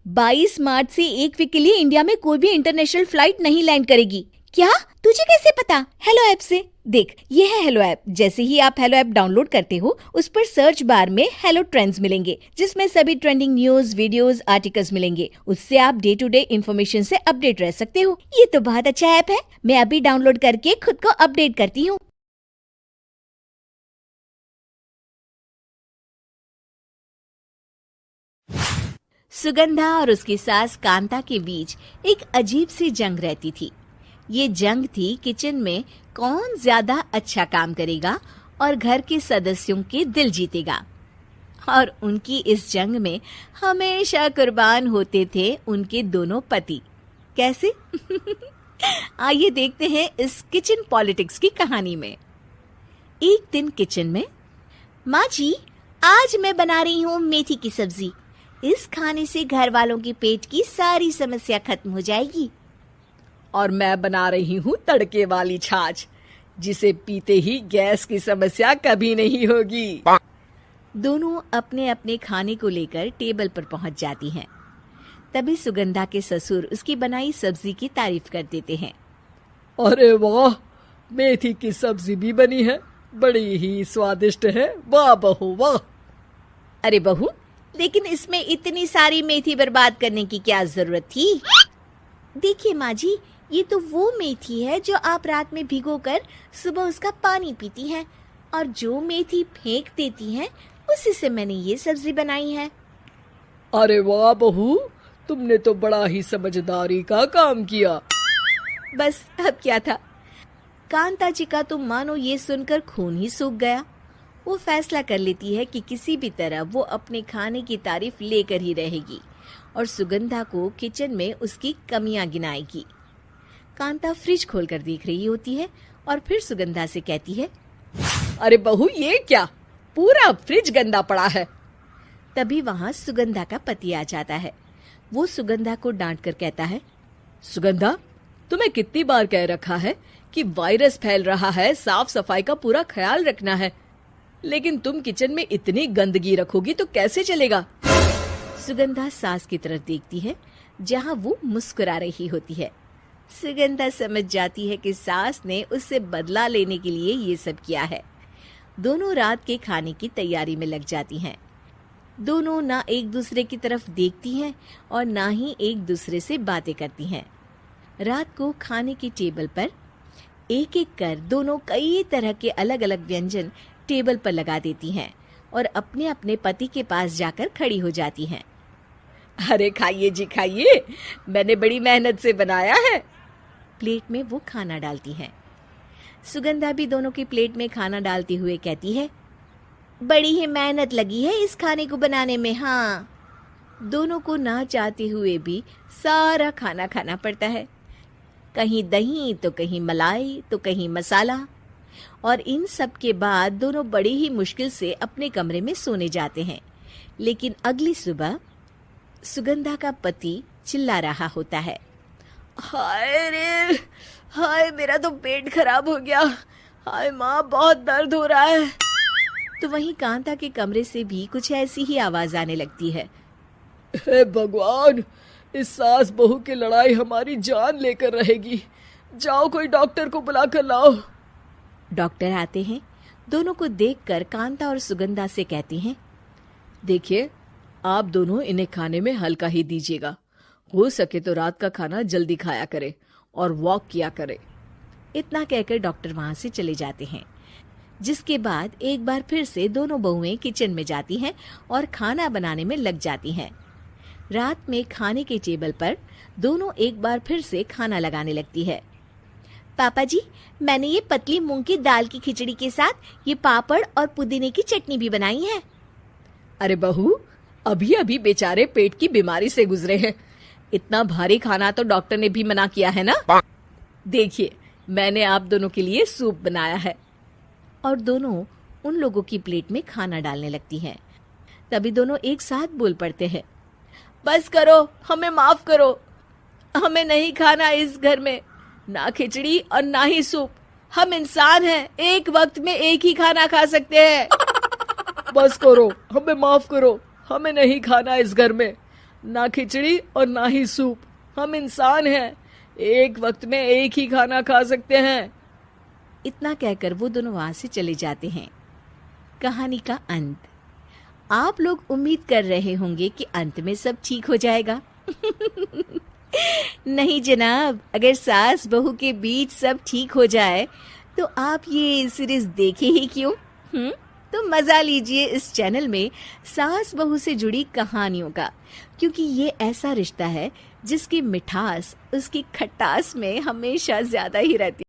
22 मार्च से 1 वीक के लिए इंडिया में कोई भी इंटरनेशनल फ्लाइट नहीं लैंड करेगी। क्या? तुझे कैसे पता? हेलो ऐप से। देख, ये है हेलो ऐप। जैसे ही आप हेलो ऐप डाउनलोड करते हो, उस पर सर्च बार में हेलो ट्रेंड्स मिलेंगे, जिसमें सभी ट्रेंडिंग न्यूज, वीडियोस, आर्टिकल्स मिलेंगे। उससे आप डे टू डे इन्फॉर्मेशन से अपडेट रह सकते हो। ये तो बहुत अच्छा ऐप है। मैं अभी डाउनलोड करके खुद को अपडेट करती हूँ। सुगंधा और उसकी सास कांता के बीच एक अजीब सी जंग रहती थी। ये जंग थी किचन में कौन ज्यादा अच्छा काम करेगा और घर के सदस्यों के दिल जीतेगा। और उनकी इस जंग में हमेशा कुर्बान होते थे उनके दोनों पति। कैसे? आइए देखते हैं इस किचन पॉलिटिक्स की कहानी में। एक दिन किचन में, माँ जी, आज मैं बना रही हूँ मेथी की सब्जी। इस खाने से घर वालों के पेट की सारी समस्या खत्म हो जाएगी। और मैं बना रही हूँ तड़के वाली छाछ, जिसे पीते ही गैस की समस्या कभी नहीं होगी। दोनों अपने अपने खाने को लेकर टेबल पर पहुंच जाती हैं। तभी सुगंधा के ससुर उसकी बनाई सब्जी की तारीफ कर देते हैं। अरे वाह, मेथी की सब्जी भी बनी है, बड़ी ही स्वादिष्ट है। वाह बहू वाह। अरे बहू, लेकिन इसमें इतनी सारी मेथी बर्बाद करने की क्या जरूरत थी? देखिए माँ जी, ये तो वो मेथी है जो आप रात में भिगोकर सुबह उसका पानी पीती हैं, और जो मेथी फेंक देती हैं, उसी से मैंने ये सब्जी बनाई है। अरे वाह बहू, तुमने तो बड़ा ही समझदारी का काम किया। बस अब क्या था, कांता जी का तो मानो ये सुनकर खून ही सूख गया। वो फैसला कर लेती है कि किसी भी तरह वो अपने खाने की तारीफ लेकर ही रहेगी और सुगंधा को किचन में उसकी कमियां गिनाएगी। कांता फ्रिज खोलकर देख रही होती है और फिर सुगंधा से कहती है, अरे बहू, ये क्या, पूरा फ्रिज गंदा पड़ा है। तभी वहां सुगंधा का पति आ जाता है। वो सुगंधा को डांट कर कहता है, सुगंधा, तुम्हें कितनी बार कह रखा है कि वायरस फैल रहा है, साफ सफाई का पूरा ख्याल रखना है, लेकिन तुम किचन में इतनी गंदगी रखोगी तो कैसे चलेगा। सुगंधा सास की तरफ देखती है, जहां वो मुस्कुरा रही होती है। सुगंधा समझ जाती है कि सास ने उससे बदला लेने के लिए ये सब किया है। दोनों रात के खाने की तैयारी में लग जाती हैं। दोनों ना एक दूसरे की तरफ देखती हैं और ना ही एक दूसरे से बातें करती हैं। रात को खाने की टेबल पर एक एक कर दोनों कई तरह के अलग अलग व्यंजन टेबल पर लगा देती हैं और अपने अपने पति के पास जाकर खड़ी हो जाती हैं। अरे खाइए जी खाइए, मैंने बड़ी मेहनत से बनाया है। प्लेट में वो खाना डालती हैं। सुगंधा भी दोनों की प्लेट में खाना डालते हुए कहती है, बड़ी ही मेहनत लगी है इस खाने को बनाने में। हाँ, दोनों को ना चाहते हुए भी सारा खाना खाना पड़ता है। कहीं दही तो कहीं मलाई तो कहीं मसाला। और इन सब के बाद दोनों बड़ी ही मुश्किल से अपने कमरे में सोने जाते हैं। लेकिन अगली सुबह सुगंधा का पति चिल्ला रहा होता है, हाय रे, हाय मेरा तो पेट खराब हो गया। हाय माँ, बहुत दर्द हो रहा है। तो वहीं कांता के कमरे से भी कुछ ऐसी ही आवाज आने लगती है। हे भगवान, इस सास बहू की लड़ाई हमारी जान लेकर रहेगी। जाओ कोई डॉक्टर को बुला कर लाओ। डॉक्टर आते हैं। दोनों को देखकर कांता और सुगंधा से कहती हैं, देखिए, आप दोनों इन्हें खाने में हल्का ही दीजिएगा। हो सके तो रात का खाना जल्दी खाया करे और वॉक किया करे। इतना कहकर डॉक्टर वहां से चले जाते हैं। जिसके बाद एक बार फिर से दोनों बहुएं किचन में जाती हैं और खाना बनाने में लग जाती हैं। रात में खाने के टेबल पर दोनों एक बार फिर से खाना लगाने लगती है। पापा जी, मैंने ये पतली मूंग की दाल की खिचड़ी के साथ ये पापड़ और पुदीने की चटनी भी बनाई है। अरे बहू, अभी अभी बेचारे पेट की बीमारी से गुजरे हैं। इतना भारी खाना तो डॉक्टर ने भी मना किया है ना। देखिए, मैंने आप दोनों के लिए सूप बनाया है। और दोनों उन लोगों की प्लेट में खाना डालने लगती हैं। तभी दोनों एक साथ बोल पड़ते हैं, बस करो, हमें माफ करो। हमें नहीं खाना इस घर में, ना खिचड़ी और ना ही सूप। हम इंसान हैं, एक वक्त में एक ही खाना खा सकते हैं। बस करो, हमें माफ करो, हमें नहीं खाना इस घर में। ना खिचड़ी और ना ही सूप। हम इंसान हैं, एक वक्त में एक ही खाना खा सकते हैं। इतना कहकर वो दोनों वहां से चले जाते हैं। कहानी का अंत। आप लोग उम्मीद कर रहे होंगे कि अंत में सब ठीक हो जाएगा। नहीं जनाब, अगर सास बहू के बीच सब ठीक हो जाए तो आप ये सीरीज देखे ही क्यों? तो मजा लीजिए इस चैनल में सास बहू से जुड़ी कहानियों का, क्योंकि ये ऐसा रिश्ता है जिसकी मिठास उसकी खटास में हमेशा ज्यादा ही रहती है।